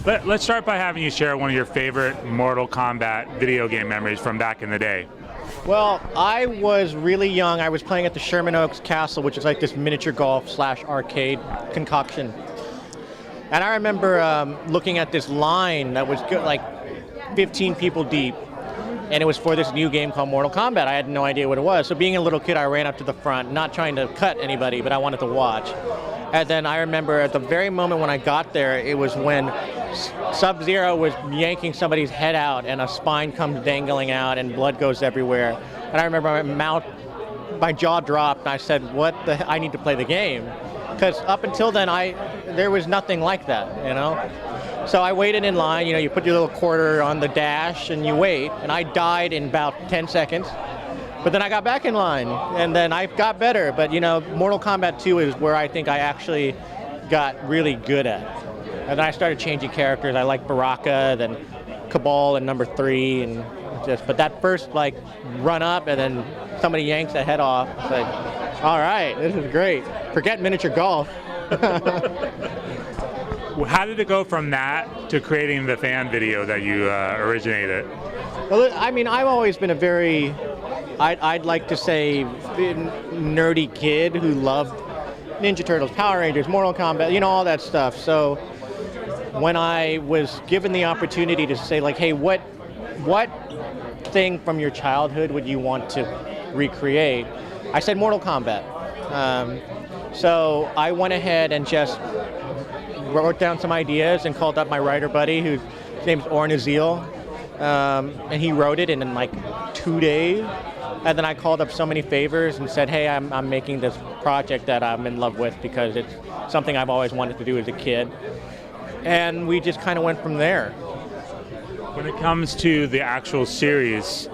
Let's start by having you share one of your favorite Mortal Kombat video game memories from back in the day. Well, I was really young. I was playing at the Sherman Oaks Castle, which is like this miniature golf / arcade concoction. And I remember looking at this line that was like 15 people deep, and it was for this new game called Mortal Kombat. I had no idea what it was. So being a little kid, I ran up to the front, not trying to cut anybody, but I wanted to watch. And then I remember at the very moment when I got there, it was when Sub-Zero was yanking somebody's head out and a spine comes dangling out and blood goes everywhere. And I remember my jaw dropped and I said, I need to play the game. Because up until then, there was nothing like that, you know? So I waited in line, you put your little quarter on the dash and you wait, and I died in about 10 seconds. But then I got back in line, and then I got better. But, Mortal Kombat 2 is where I think I actually got really good at. And then I started changing characters. I like Baraka, then Cabal and number 3, but that first, run up and then somebody yanks the head off. It's like, all right, this is great. Forget miniature golf. How did it go from that to creating the fan video that you originated? Well, I mean, I've always been a very, I'd like to say, nerdy kid who loved Ninja Turtles, Power Rangers, Mortal Kombat, all that stuff. So when I was given the opportunity to say, hey, what thing from your childhood would you want to recreate? I said Mortal Kombat. So I went ahead and just wrote down some ideas and called up my writer buddy, his name's Orrin Azil, and he wrote it in 2 days. And then I called up so many favors and said, hey, I'm making this project that I'm in love with because it's something I've always wanted to do as a kid. And we just kind of went from there. When it comes to the actual series,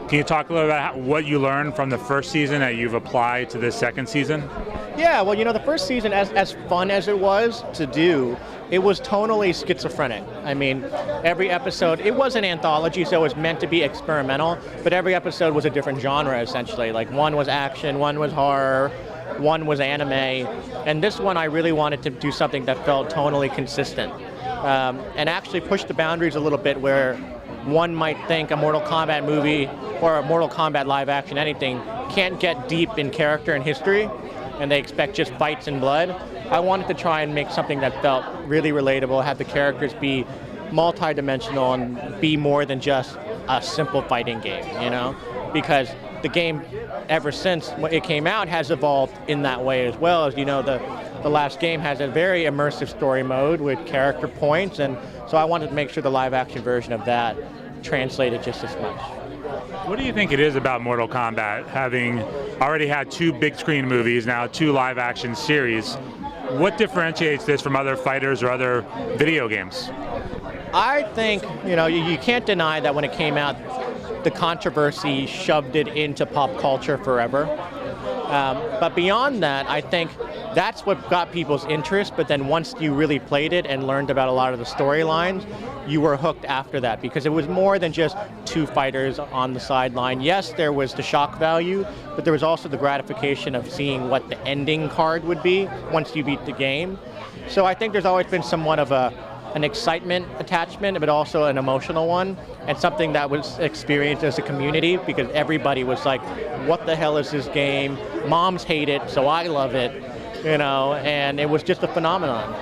can you talk a little about what you learned from the first season that you've applied to this second season? Yeah, well, the first season, as fun as it was to do, it was tonally schizophrenic. I mean, every episode, it was an anthology, so it was meant to be experimental, but every episode was a different genre, essentially. One was action, one was horror, one was anime, and this one I really wanted to do something that felt tonally consistent, and actually push the boundaries a little bit where one might think a Mortal Kombat movie or a Mortal Kombat live action, anything, can't get deep in character and history, and they expect just fights and blood. I wanted to try and make something that felt really relatable, have the characters be multi-dimensional and be more than just a simple fighting game, Because the game, ever since it came out, has evolved in that way as well. As the last game has a very immersive story mode with character points, and so I wanted to make sure the live-action version of that translated just as much. What do you think it is about Mortal Kombat, having already had 2 big-screen movies, now 2 live-action series? What differentiates this from other fighters or other video games? I think, you can't deny that when it came out, the controversy shoved it into pop culture forever. But beyond that, I think that's what got people's interest, but then once you really played it and learned about a lot of the storylines, you were hooked after that, because it was more than just 2 fighters on the sideline. Yes, there was the shock value, but there was also the gratification of seeing what the ending card would be once you beat the game. So I think there's always been somewhat of an excitement attachment, but also an emotional one, and something that was experienced as a community, because everybody was like, what the hell is this game? Moms hate it, so I love it, and it was just a phenomenon.